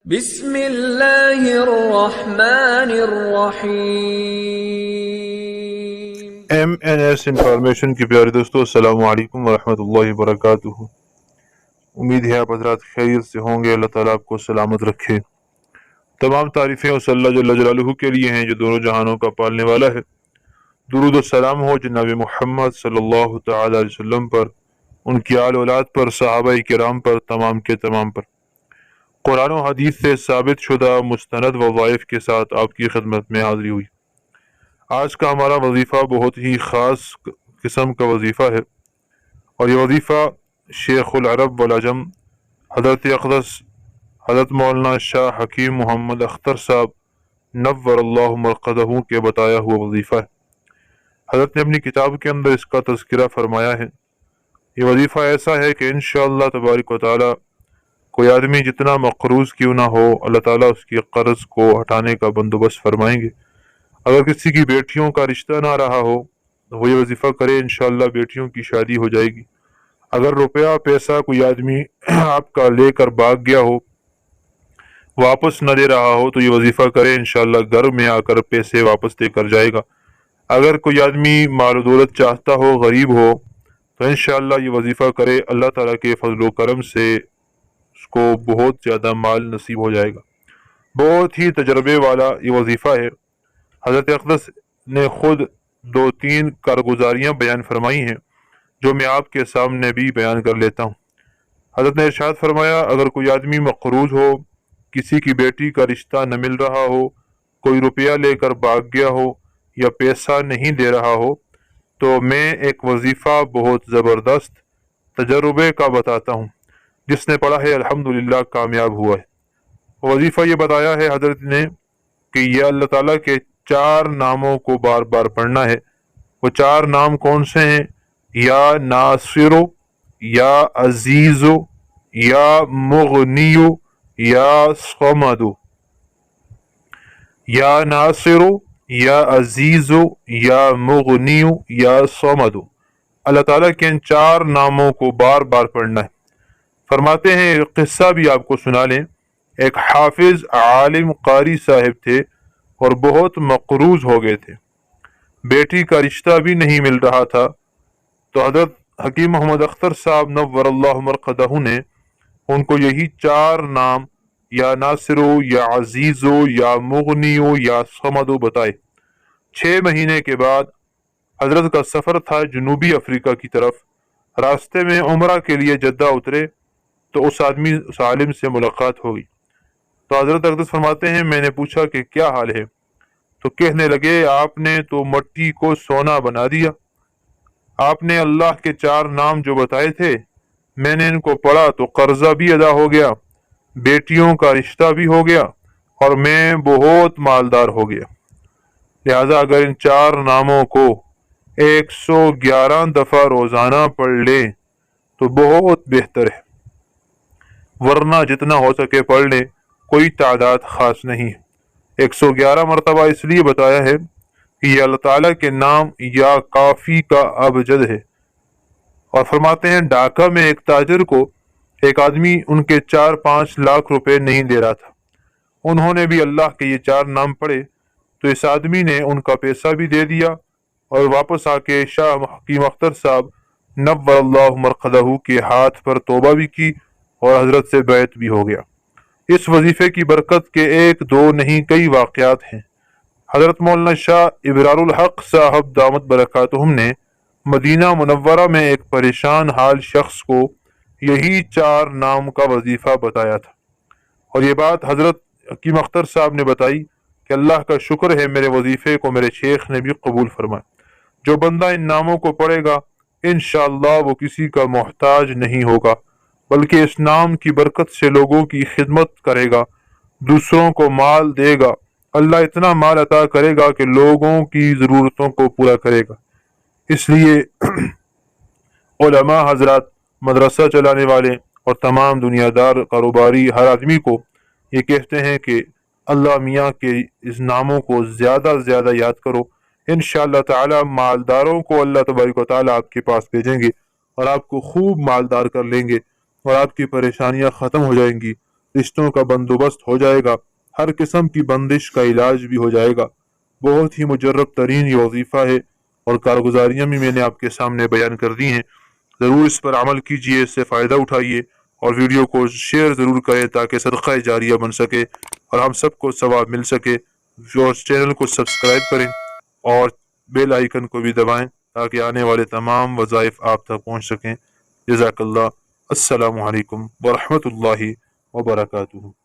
بسم اللہ الرحمن الرحیم۔ ایم این ایس انفارمیشن کے پیارے دوستو، السلام علیکم ورحمۃ اللہ وبرکاتہ۔ امید ہے آپ حضرات خیریت سے ہوں گے۔ اللہ تعالیٰ آپ کو سلامت رکھے۔ تمام تعریفیں اس اللہ جل جلالہ کے لیے ہیں جو دونوں جہانوں کا پالنے والا ہے۔ درود و سلام ہو جناب محمد صلی اللہ تعالی علیہ وسلم پر، ان کی آل اولاد پر، صحابہ کرام پر، تمام کے تمام پر۔ قرآن و حدیث سے ثابت شدہ مستند وظائف کے ساتھ آپ کی خدمت میں حاضری ہوئی۔ آج کا ہمارا وظیفہ بہت ہی خاص قسم کا وظیفہ ہے، اور یہ وظیفہ شیخ العرب والعجم حضرت اقدس حضرت مولانا شاہ حکیم محمد اختر صاحب نور اللہ مرقدہ کے بتایا ہوا وظیفہ ہے۔ حضرت نے اپنی کتاب کے اندر اس کا تذکرہ فرمایا ہے۔ یہ وظیفہ ایسا ہے کہ انشاءاللہ تبارک و تعالی کوئی آدمی جتنا مقروض کیوں نہ ہو، اللہ تعالیٰ اس کی قرض کو ہٹانے کا بندوبست فرمائیں گے۔ اگر کسی کی بیٹیوں کا رشتہ نہ رہا ہو تو وہ یہ وظیفہ کرے، انشاءاللہ بیٹیوں کی شادی ہو جائے گی۔ اگر روپیہ پیسہ کوئی آدمی آپ کا لے کر بھاگ گیا ہو، واپس نہ دے رہا ہو، تو یہ وظیفہ کرے، انشاءاللہ گھر میں آ کر پیسے واپس دے کر جائے گا۔ اگر کوئی آدمی مال و دولت چاہتا ہو، غریب ہو، تو انشاءاللہ یہ وظیفہ کرے، اللہ تعالیٰ کے فضل و کرم سے اس کو بہت زیادہ مال نصیب ہو جائے گا۔ بہت ہی تجربے والا یہ وظیفہ ہے۔ حضرت اقدس نے خود 2-3 کارگزاریاں بیان فرمائی ہیں جو میں آپ کے سامنے بھی بیان کر لیتا ہوں۔ حضرت نے ارشاد فرمایا، اگر کوئی آدمی مقروض ہو، کسی کی بیٹی کا رشتہ نہ مل رہا ہو، کوئی روپیہ لے کر بھاگ گیا ہو یا پیسہ نہیں دے رہا ہو، تو میں ایک وظیفہ بہت زبردست تجربے کا بتاتا ہوں، جس نے پڑھا ہے الحمدللہ کامیاب ہوا ہے۔ وظیفہ یہ بتایا ہے حضرت نے کہ یہ اللہ تعالیٰ کے 4 ناموں کو بار بار پڑھنا ہے۔ وہ 4 نام کون سے ہیں؟ یا ناصرو، یا عزیزو، یا مغنیو، یا صمدو۔ یا ناصرو، یا عزیزو، یا مغنیو، یا صمدو۔ اللہ تعالیٰ کے ان 4 ناموں کو بار بار پڑھنا ہے۔ فرماتے ہیں، ایک قصہ بھی آپ کو سنا لیں۔ ایک حافظ عالم قاری صاحب تھے اور بہت مقروض ہو گئے تھے، بیٹی کا رشتہ بھی نہیں مل رہا تھا۔ تو حضرت حکیم محمد اختر صاحب نور اللہ مرقدہ نے ان کو یہی 4 نام، یا ناصرو، یا عزیزو، یا مغنیو، یا صمدو بتائے۔ 6 مہینے کے بعد حضرت کا سفر تھا جنوبی افریقہ کی طرف۔ راستے میں عمرہ کے لیے جدہ اترے تو اس عالم سے ملاقات ہوگی۔ تو حضرت اقدس فرماتے ہیں، میں نے پوچھا کہ کیا حال ہے؟ تو کہنے لگے، آپ نے تو مٹی کو سونا بنا دیا۔ آپ نے اللہ کے 4 نام جو بتائے تھے، میں نے ان کو پڑھا تو قرضہ بھی ادا ہو گیا، بیٹیوں کا رشتہ بھی ہو گیا، اور میں بہت مالدار ہو گیا۔ لہذا اگر ان 4 ناموں کو 111 دفعہ روزانہ پڑھ لیں تو بہت بہتر ہے، ورنہ جتنا ہو سکے پڑھ لیں، کوئی تعداد خاص نہیں ہے۔ 111 مرتبہ اس لیے بتایا ہے کہ یہ اللہ تعالیٰ کے نام یا کافی کا ابجد ہے۔ اور فرماتے ہیں، ڈھاکہ میں ایک تاجر کو ایک آدمی ان کے 4-5 لاکھ روپے نہیں دے رہا تھا۔ انہوں نے بھی اللہ کے یہ 4 نام پڑھے تو اس آدمی نے ان کا پیسہ بھی دے دیا، اور واپس آ کے شاہ حکیم اختر صاحب نور اللہ مرقدہ کے ہاتھ پر توبہ بھی کی اور حضرت سے بیعت بھی ہو گیا۔ اس وظیفے کی برکت کے 1-2 نہیں، کئی واقعات ہیں۔ حضرت مولانا شاہ ابرار الحق صاحب دامت برکاتہم نے مدینہ منورہ میں ایک پریشان حال شخص کو یہی 4 نام کا وظیفہ بتایا تھا، اور یہ بات حضرت حکیم اختر صاحب نے بتائی کہ اللہ کا شکر ہے، میرے وظیفے کو میرے شیخ نے بھی قبول فرمایا۔ جو بندہ ان ناموں کو پڑھے گا، انشاءاللہ وہ کسی کا محتاج نہیں ہوگا، بلکہ اس نام کی برکت سے لوگوں کی خدمت کرے گا، دوسروں کو مال دے گا۔ اللہ اتنا مال عطا کرے گا کہ لوگوں کی ضرورتوں کو پورا کرے گا۔ اس لیے علماء حضرات، مدرسہ چلانے والے اور تمام دنیا دار کاروباری ہر آدمی کو یہ کہتے ہیں کہ اللہ میاں کے اس ناموں کو زیادہ سے زیادہ یاد کرو، انشاءاللہ تعالی مالداروں کو اللہ تبارک و تعالی آپ کے پاس بھیجیں گے اور آپ کو خوب مالدار کر لیں گے، اور آپ کی پریشانیاں ختم ہو جائیں گی، رشتوں کا بندوبست ہو جائے گا، ہر قسم کی بندش کا علاج بھی ہو جائے گا۔ بہت ہی مجرب ترین یہ وظیفہ ہے اور کارگزاریاں بھی میں نے آپ کے سامنے بیان کر دی ہیں۔ ضرور اس پر عمل کیجئے، اس سے فائدہ اٹھائیے اور ویڈیو کو شیئر ضرور کریں تاکہ صدقہ جاریہ بن سکے اور ہم سب کو ثواب مل سکے۔ اور چینل کو سبسکرائب کریں اور بیل آئیکن کو بھی دبائیں تاکہ آنے والے تمام وظائف آپ تک پہنچ سکیں۔ جزاک اللہ۔ السلام علیکم ورحمۃ اللہ وبرکاتہ۔